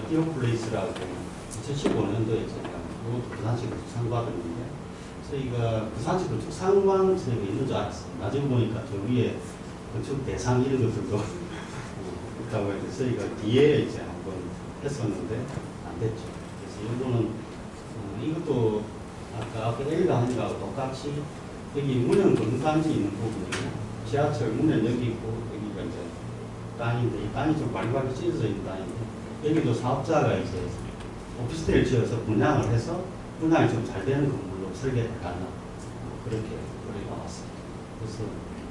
디오플레이스라고 2015년도에 제가 이것도 부산시로 상받았는데 저희가 부산시도 상관 저희가 있는 줄 알았어요. 나중에 보니까 저 위에 건축 대상 이런 것들도 있다고 해서 저희가 뒤에 이제 한번 했었는데 안 됐죠. 그래서 이거는 이것도 아까 앞에 L가 하니까 똑같이 여기 문현 건강지 있는 부분이고 지하철 문현 여기 있고 여기가 이제 땅인데 이 땅이 좀 말괄이 찢어져 있는 땅인데 여기도 사업자가 이제 오피스텔을 지어서 분양을 해서 분양이 좀 잘 되는 건물로 설계를 하나 그렇게 나왔습니다. 그래서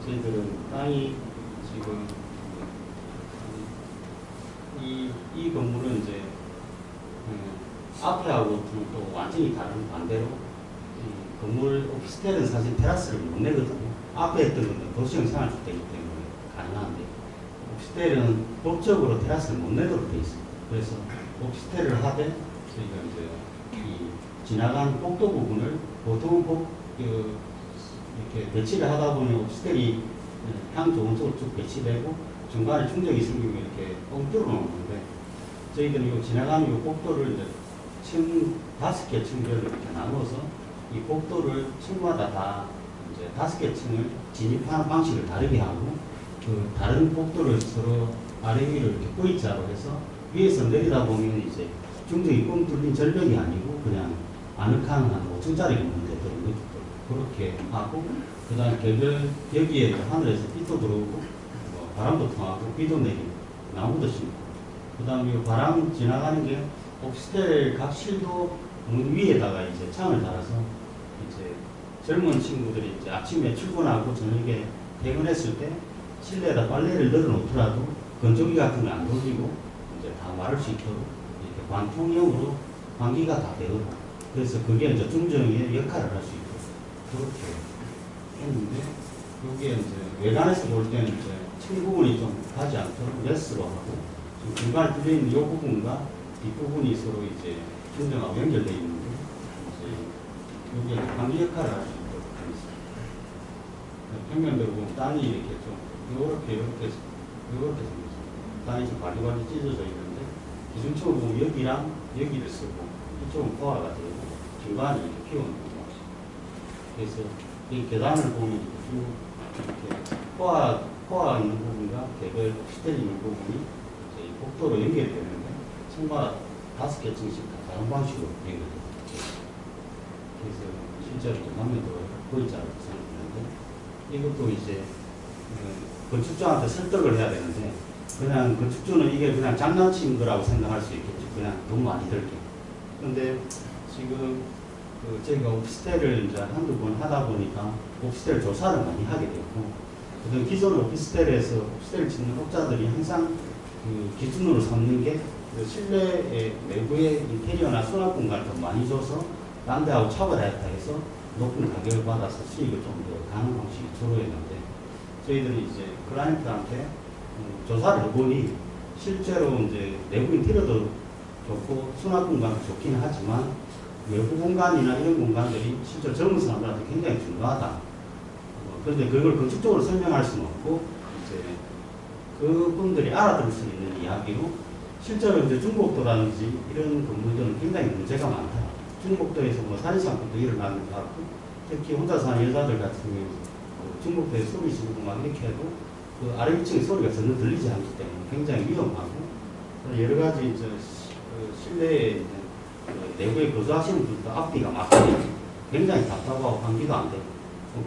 저희들은 땅이 지금 이 건물은 이제 앞에하고 또 완전히 다른 반대로 건물 오피스텔은 사실 테라스를 못 내거든요. 앞에 했던 건 도시형 생활주택이기 때문에 가능한데 오피스텔은 법적으로 테라스를 못 내도록 되어 있습니다. 그래서 오피스텔을 하되 저희가 이제 이 지나간 복도 부분을 보통 이렇게 배치를 하다 보니 오피스텔이 향 좋은 쪽으로 쭉 배치되고 중간에 충격이 생기면 이렇게 뻥 뚫어 놓는데 저희들은 이 지나가는 이 복도를 이제 층 5개 층별로 이렇게 나누어서 이 복도를 층마다 다 이제 5개 층을 진입하는 방식을 다르게 하고 그 다른 복도를 서로 아래 위로 이렇게 V자로 해서 위에서 내리다 보면 이제 중정이 뻥 뚫린 절벽이 아니고 그냥 아늑한 한 5층짜리 건물인데 그렇게 하고 그 다음에 개별 여기에 하늘에서 빛도 들어오고 바람도 통하고 비도 내리고 나무도 심고 그 다음에 바람 지나가는 게 오피스텔 각 실도 위에다가 이제 창을 달아서 이제 젊은 친구들이 이제 아침에 출근하고 저녁에 퇴근했을 때 실내에다 빨래를 널어놓더라도 건조기 같은 거 안 돌리고 이제 다 마를 수 있도록 이렇게 관통형으로 환기가 다 되고 그래서 그게 이제 중정의 역할을 할 수 있고 그렇게 했는데 여기에 이제 외관에서 볼 때는 이제 층 부분이 좀 가지 않도록 레스로 하고 중간에 뚫려있는 이 부분과 뒷부분이 서로 이제 중정하고 연결되어 있는데 이제 여기에 환기 역할을 할 수 있도록 되어 있습니다. 평면대로 보면 땅이 이렇게 좀 이렇게 생겼습니다. 땅이 좀 바리바리 찢어져 있는데 기준적으로 보면 여기랑 여기를 쓰고 이쪽은 포화가 되고 중간에 이렇게 피워놓는 것입니다. 그래서 이 계단을 보면 쭉 이렇게 포화 있는 부분과 개별 오피스텔 있는 부분이 이제 복도로 연결되는데 층마다 5개 층씩 다 다른 방식으로 연결됩니다. 그래서 실제로 전남면도 V자로 생겼는데 이것도 이제 건축주한테 설득을 해야 되는데 그냥 건축주는 이게 그냥 장난치는 거라고 생각할 수 있겠죠. 그냥 돈 많이 들게. 근데 지금 저희가 오피스텔을 이제 한두 번 하다 보니까 오피스텔 조사를 많이 하게 됐고 그다음 기존 오피스텔에서 오피스텔을 짓는 업자들이 항상 그 기준으로 삼는 게 그 실내의 내부의 인테리어나 수납 공간을 더 많이 줘서 딴 데하고 차별화했다 해서 높은 가격을 받아서 수익을 좀 더 가는 방식이 주로였는데 저희들이 이제 클라이언트한테 조사를 해보니 실제로 이제 내부 인테리어도 좋고 수납 공간도 좋긴 하지만 외부 공간이나 이런 공간들이 실제 젊은 사람들한테 굉장히 중요하다. 그런데 그걸 건축적으로 설명할 수는 없고 이제 그분들이 알아들을 수 있는 이야기로 실제로 이제 중복도라든지 이런 건물들은 굉장히 문제가 많다. 중복도에서 뭐 살인사건도 일어나는 것 같고 특히 혼자 사는 여자들 같은 경우 중복도에 소리 지르고 막 이렇게 해도 그 아래 위층의 소리가 전혀 들리지 않기 때문에 굉장히 위험하고 여러 가지 이제 실내에 이제 내부에 거주하시는 분들도 앞뒤가 막히니 굉장히 답답하고 환기도 안 되고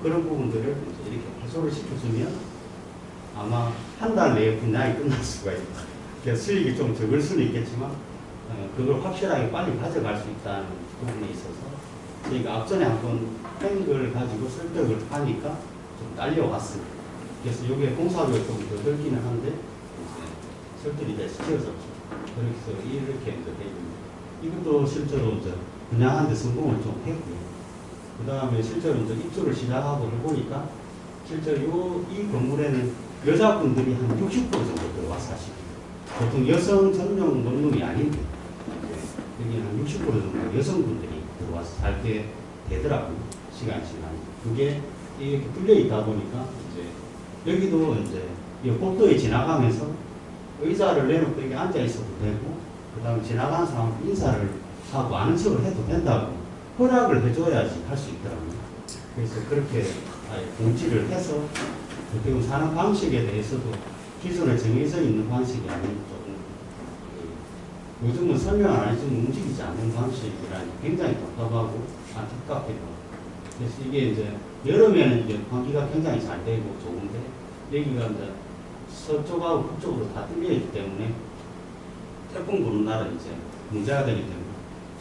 그런 부분들을 이제 이렇게 해소를 시켜주면 아마 한 달 내에 분양이 끝날 수가 있다. 그래서 수익이 좀 적을 수는 있겠지만 그걸 확실하게 빨리 가져갈 수 있다는 부분에 있어서 저희가 앞전에 한번 펜을 가지고 설득을 하니까 좀 딸려왔습니다. 그래서 이게 공사비가 좀 더 들기는 한데 이제 설득이 돼서 지어졌죠. 그래서 이렇게 이제 돼 있습니다. 이것도 실제로 이제 분양하는 데 성공을 좀 했고요. 그 다음에 실제로 이제 입주를 시작하고 해보니까 실제로 이 건물에는 여자분들이 한 60% 정도 들어와서 사실 보통 여성 전용 원룸이 아닌데 여기는 한 60% 정도 여성분들이 들어와서 살게 되더라고요. 시간이 지나면. 그게 이렇게 뚫려 있다 보니까 이제 여기도 이제 이 복도에 지나가면서 의자를 내놓고 여기 앉아 있어도 되고 그 다음에 지나가는 사람 인사를 하고 아는 척을 해도 된다고 허락을 해줘야지 할 수 있더라고요. 그래서 그렇게 공지를 해서 어떻게 보면 사는 방식에 대해서도 기존에 정해져 있는 방식이 아닌 조금 요즘은 설명 안 해주면 움직이지 않는 방식이라니 굉장히 답답하고 안타깝기도 하고. 그래서 이게 이제 여름에는 이제 환기가 굉장히 잘 되고 좋은데 여기가 이제 서쪽하고 북쪽으로 다 뚫려 있기 때문에 태풍 부는 날은 이제 문제가 되기 때문에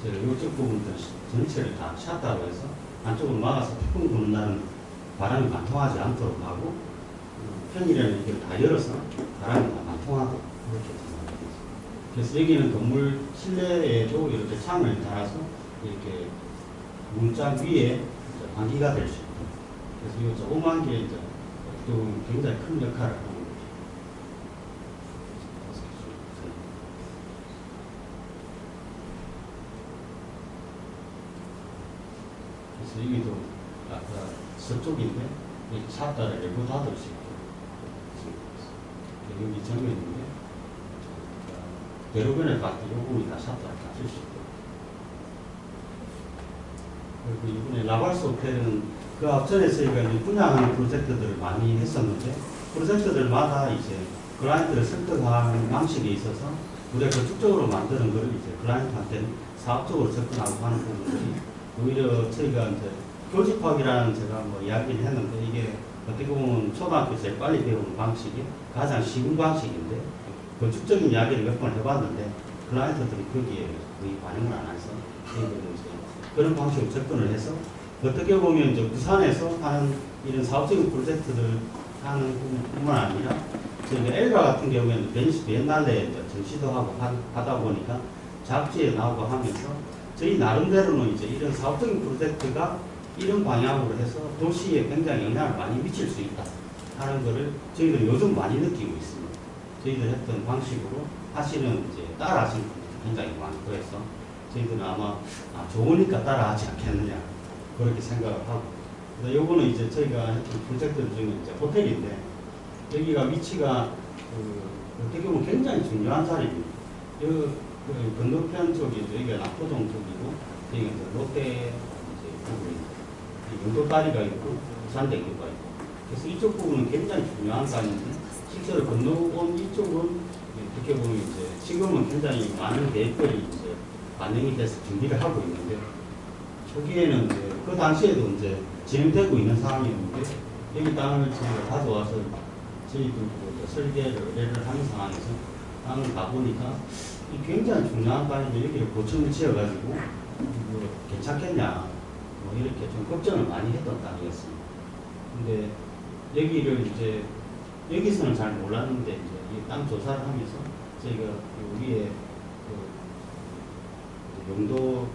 제가 이쪽 부분들 전체를 다 샷다고 해서 안쪽으로 막아서 태풍 부는 날은 바람이 관통하지 않도록 하고 평일에는 이걸 다 열어서 바람이 다 관통하도록 그렇게 진행하겠습니다. 그래서 여기는 건물 실내에도 이렇게 창을 달아서 이렇게 문짝 위에 환기가 될 수 있도록 그래서 이 조그만 게 이제 또 굉장히 큰 역할을 하고 그래서 여기도 아까 서쪽인데 샷다를 내부 닫을 수 있고 여기 정면인데 대로변에 갔을 때 이 부분이 다 샷다를 닫을 수 있고 그리고 이번에 라발스 호텔은 그 앞전에 저희가 이제 분양하는 프로젝트들을 많이 했었는데 프로젝트들마다 이제 클라이언트를 설득하는 방식에 있어서 우리가 건축적으로 만드는 걸 이제 클라이언트한테는 사업적으로 접근하고 하는 부분들이 오히려 저희가 이제 교집합이라는 제가 뭐 이야기를 했는데 이게 어떻게 보면 초등학교 제일 빨리 배우는 방식이 가장 쉬운 방식인데 건축적인 이야기를 몇 번 해봤는데 클라이언트들이 거기에 거의 반응을 안 해서 저희들은 이제 그런 방식으로 접근을 해서 어떻게 보면 이제 부산에서 하는 이런 사업적인 프로젝트들 하는 뿐만 아니라 저희가 엘가 같은 경우에는 베니스 비엔날레 전시도 하고 하다 보니까 잡지에 나오고 하면서 저희 나름대로는 이제 이런 사업적인 프로젝트가 이런 방향으로 해서 도시에 굉장히 영향을 많이 미칠 수 있다 하는 거를 저희들 요즘 많이 느끼고 있습니다. 저희들 했던 방식으로 하시는 이제 따라 하시는 분들이 굉장히 많고 해서 저희들은 아마 좋으니까 따라 하지 않겠느냐 그렇게 생각을 하고 요거는 이제 저희가 했던 프로젝트 중에 이제 호텔인데 여기가 위치가 어떻게 보면 굉장히 중요한 자리입니다. 그 건너편 쪽이 여기가 낙포동 쪽이고 여기가 이제 롯데 이제 부분입니다. 영도다리가 있고 부산대교가 있고 그래서 이쪽 부분은 굉장히 중요한 산인데 실제로 건너온 이쪽은 어떻게 보면 이제 지금은 굉장히 많은 계획들이 이제 반영이 돼서 준비를 하고 있는데 초기에는 이제 그 당시에도 이제 진행되고 있는 상황이었는데 여기 땅을 저희가 가져와서 저희들도 설계를 의뢰를 하는 상황에서 땅을 가보니까 굉장히 중요한 땅인데 여기를 고층을 지어가지고 뭐 괜찮겠냐 뭐 이렇게 좀 걱정을 많이 했던 땅이었습니다. 근데 여기를 이제 여기서는 잘 몰랐는데 이제 이 땅 조사를 하면서 저희가 위에 영도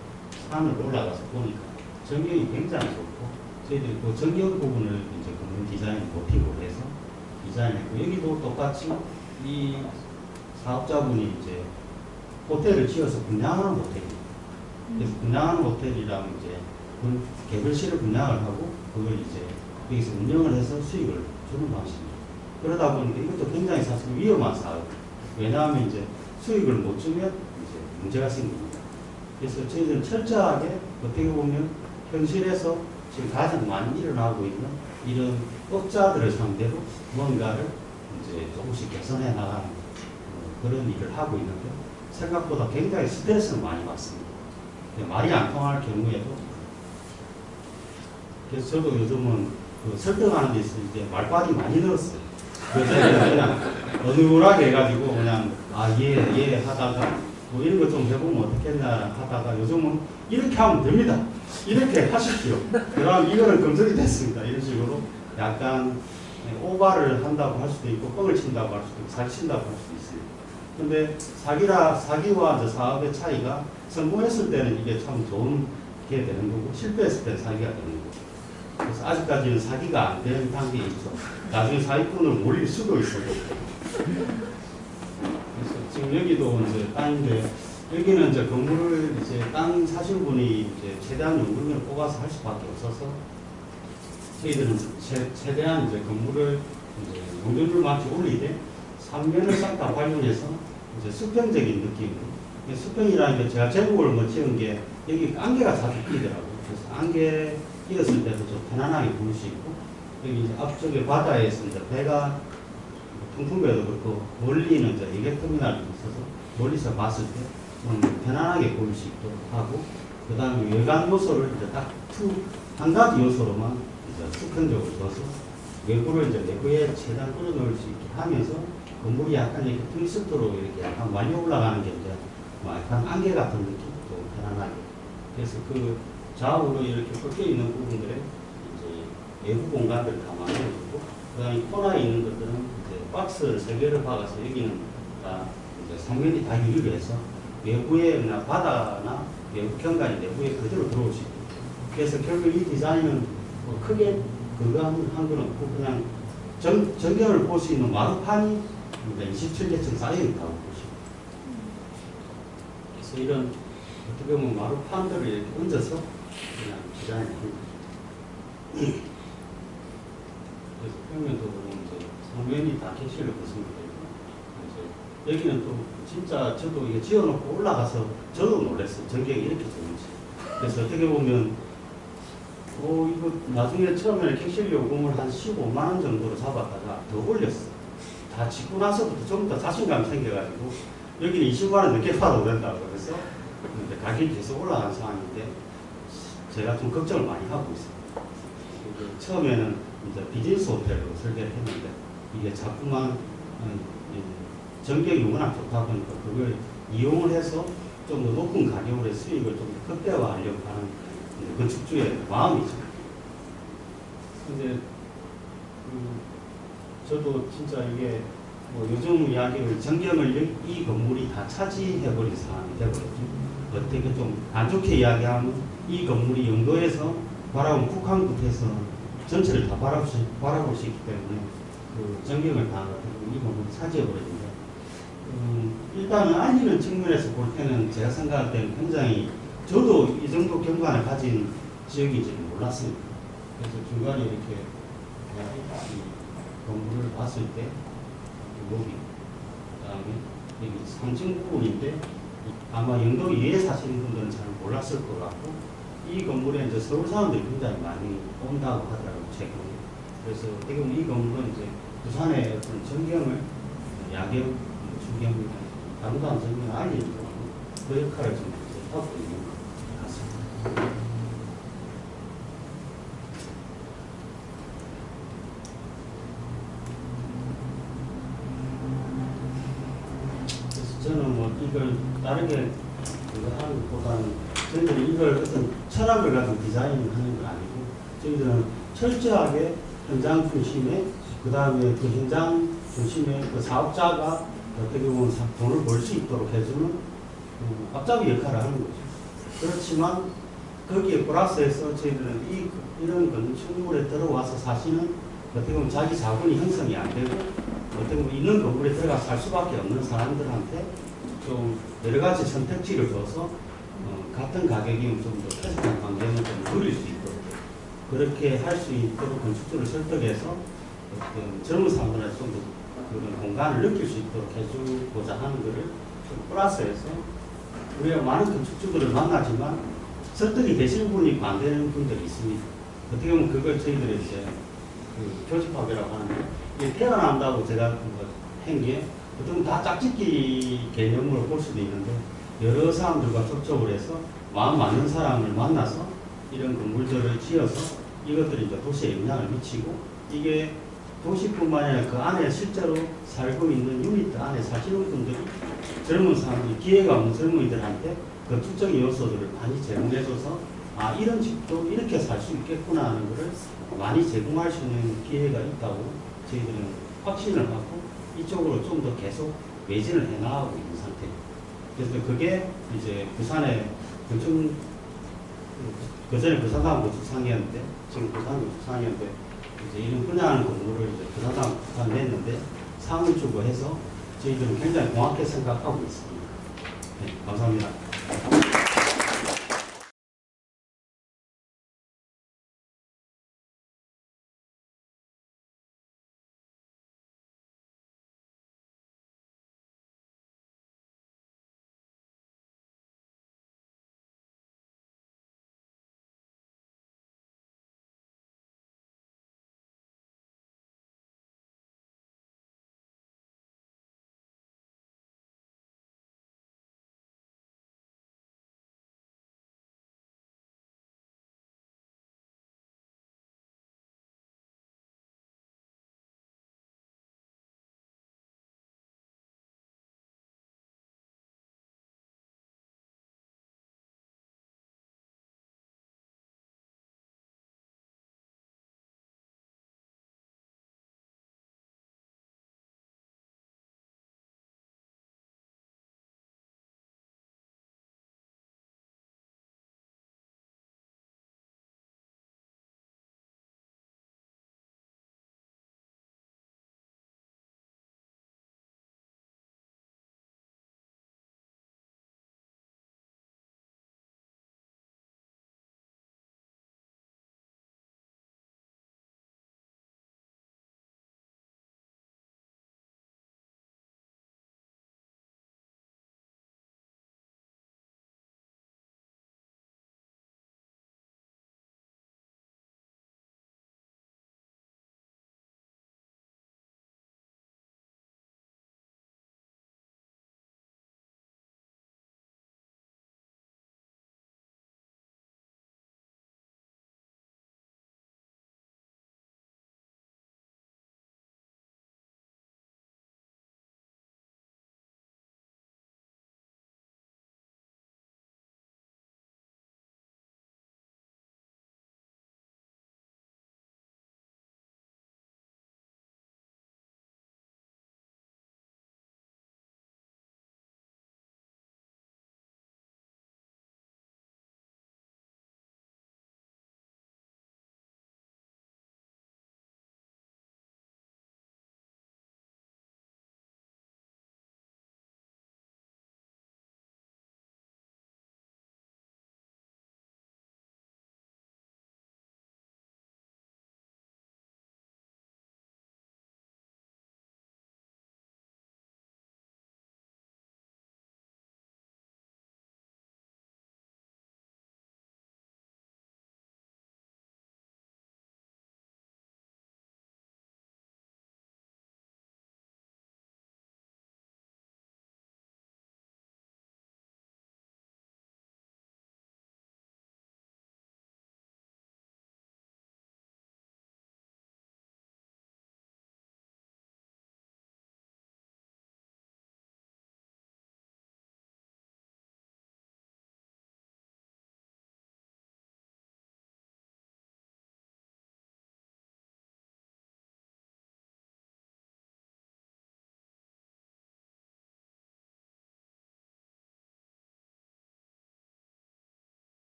산을 올라가서 보니까 전경이 굉장히 좋고 저희들이 그 전경 부분을 이제 건물 디자인 모티브로 해서 디자인했고 여기도 똑같이 이 사업자분이 이제 호텔을 지어서 분양하는 호텔입니다. 그래서 분양하는 호텔이라면 이제 개별시를 분양을 하고 그걸 이제 여기서 운영을 해서 수익을 주는 방식입니다. 그러다 보니까 이것도 굉장히 사실 위험한 사업이에요. 왜냐하면 이제 수익을 못 주면 이제 문제가 생깁니다. 그래서 저희들은 철저하게 어떻게 보면 현실에서 지금 가장 많이 일어나고 있는 이런 업자들을 상대로 뭔가를 이제 조금씩 개선해 나가는 그런 일을 하고 있는데 생각보다 굉장히 스트레스를 많이 받습니다. 말이 안 통할 경우에도 그래서 저도 요즘은 그 설득하는 데 있을 때 말빨이 많이 늘었어요. 그래서 그냥 어눌하게 해가지고 그냥 예 하다가 뭐 이런 거 좀 해보면 어떻겠나 하다가 요즘은 이렇게 하면 됩니다. 이렇게 하십시오. 그럼 이거는 검증이 됐습니다. 이런 식으로 약간 오바를 한다고 할 수도 있고 뻥을 친다고 할 수도 있고 사기친다고 할 수도 있습니다. 근데 사기와 사업의 차이가 성공했을 때는 이게 참 좋은 게 되는 거고 실패했을 때는 사기가 되는 거고 그래서 아직까지는 사기가 안 되는 단계에 있죠. 나중에 사기꾼을 몰릴 수도 있어요. 그래서 지금 여기도 이제 땅인데 여기는 이제 건물을 이제 땅 사실 분이 이제 최대한 연금을 뽑아서 할 수밖에 없어서 저희들은 최대한 이제 건물을 이제 용적률 맞춰 올리되 3면을 싹 다 활용해서 이제 수평적인 느낌으로 수평이라는 게 제가 제목을 못 지은 게 여기 안개가 자주 끼더라고요. 그래서 안개 끼었을 때도 좀 편안하게 볼 수 있고, 여기 이제 앞쪽에 바다에서 이제 배가 통풍배도 그렇고 멀리는 이제 이객터미널이 있어서 멀리서 봤을 때 좀 편안하게 보일 수 있도록 하고, 그 다음에 외관 요소를 이제 딱 한 가지 요소로만 이제 수평적으로 둬서 외부를 이제 내부에 최대한 끌어넣을 수 있게 하면서 건물이 약간 이렇게 트위스트로 이렇게 약간 말려 올라가는 게 이제 뭐 약간 안개 같은 느낌도 편안하게. 그래서 그 좌우로 이렇게 꺾여 있는 부분들에 이제 외부 공간들을 다 만들어주고, 그 다음에 코너에 있는 것들은 이제 박스를 세 개를 박아서 여기는 다 이제 상면이 다 유리로 해서 외부에 바다나 외부 경관이 내부에 그대로 들어올 수 있고. 그래서 결국 이 디자인은 뭐 크게 그거 한 건 없고 그냥 전경을 볼 수 있는 마루판이 27개층 쌓여 있다고 보시고, 그래서 이런 어떻게 보면 마루판들을 이렇게 얹어서 그냥 디자인을 합니다. 그래서 평면도 보면 이제 상면이 다 객실로 구성이 되고, 그래서 여기는 또 진짜 저도 이게 지어놓고 올라가서 저도 놀랐어요. 전경이 이렇게 좋은지. 그래서 어떻게 보면 이거 나중에 처음에는 객실 요금을 한 15만 원 정도로 잡았다가 더 올렸어. 다 짓고 나서부터 좀 더 자신감 생겨가지고 여기는 20만 원 늦게 팔아도 된다고 그래서 가격이 계속 올라간 상황인데 제가 좀 걱정을 많이 하고 있습니다. 처음에는 이제 비즈니스 호텔로 설계를 했는데 이게 자꾸만 전격이 워낙 좋다 보니까 그걸 이용을 해서 좀 더 높은 가격으로 수익을 좀 극대화하려고 하는 건축주의 마음이죠. 근데 저도 진짜 이게 뭐 요즘 이야기를 전경을 이 건물이 다 차지해버린 상황이 되거든요. 어떻게 좀 안 좋게 이야기하면 이 건물이 영도에서 바라본 북한국에서 전체를 다 바라볼 수 있기 때문에 그 전경을 다 이 건물이 차지해버리는데, 일단은 알리는 측면에서 볼 때는 제가 생각할 때는 굉장히 저도 이 정도 경관을 가진 지역인지는 몰랐습니다. 그래서 중간에 이렇게 이 건물을 봤을 때 여기, 그 다음에 여기 3층 부분인데 아마 영도 이외에 사시는 분들은 잘 몰랐을 것 같고, 이 건물에 이제 서울 사람들이 굉장히 많이 온다고 하더라고요, 최근에. 그래서 어떻게 보면 이 건물은 이제 부산의 어떤 전경을 야경, 주경, 아름다운 전경을 알리는 그 역할을 좀 하고 있는 것 같습니다. 그래서 저는 뭐 이걸 다르게 그거 하는 것보다는 저희들이 이걸 어떤 철학을 가진 디자인을 하는 건 아니고, 저희들은 철저하게 현장 중심에, 그 다음에 그 현장 중심에 그 사업자가 어떻게 보면 돈을 벌 수 있도록 해주는 앞잡이 역할을 하는 거죠. 그렇지만 거기에 플러스해서 저희들은 이런 건축물에 들어와서 사시는 어떻게 보면 자기 자본이 형성이 안 되고 어떻게 보면 있는 건물에 들어가서 살 수밖에 없는 사람들한테 좀 여러 가지 선택지를 줘서 같은 가격이면 좀 더 쾌적한 관계는 좀 누릴 수 있도록, 그렇게 할 수 있도록 건축주를 설득해서 어떤 젊은 사람들한테 좀 더 그런 공간을 느낄 수 있도록 해주고자 하는 것을 좀 플러스해서, 우리가 많은 건축주들을 만나지만 설득이 되시는 분이 있고 안 되는 분들이 있습니다. 어떻게 보면 그걸 저희들이 이제 그 교집합이라고 하는데, 이게 태어난다고 제가 한 게 보통 다 짝짓기 개념으로 볼 수도 있는데, 여러 사람들과 접촉을 해서 마음 맞는 사람을 만나서 이런 건물들을 지어서 이것들이 이제 도시에 영향을 미치고, 이게 도시뿐만 아니라 그 안에 실제로 살고 있는 유니트 안에 사시는 분들이 젊은 사람들, 기회가 없는 젊은이들한테 그 특정의 요소들을 많이 제공해줘서 이런 집도 이렇게 살 수 있겠구나 하는 것을 많이 제공할 수 있는 기회가 있다고 저희들은 확신을 갖고 이쪽으로 좀 더 계속 매진을 해나가고 있는 상태입니다. 그래서 그게 이제 부산의 건축, 그전에 부산다운 건축상이었는데, 지금 부산 건축상이었는데, 이제 이런 분양하는 건물을 이제 부산다운 부산 냈는데, 상을 주고 해서 저희들은 굉장히 공학계 생각하고 있습니다. 네, 감사합니다.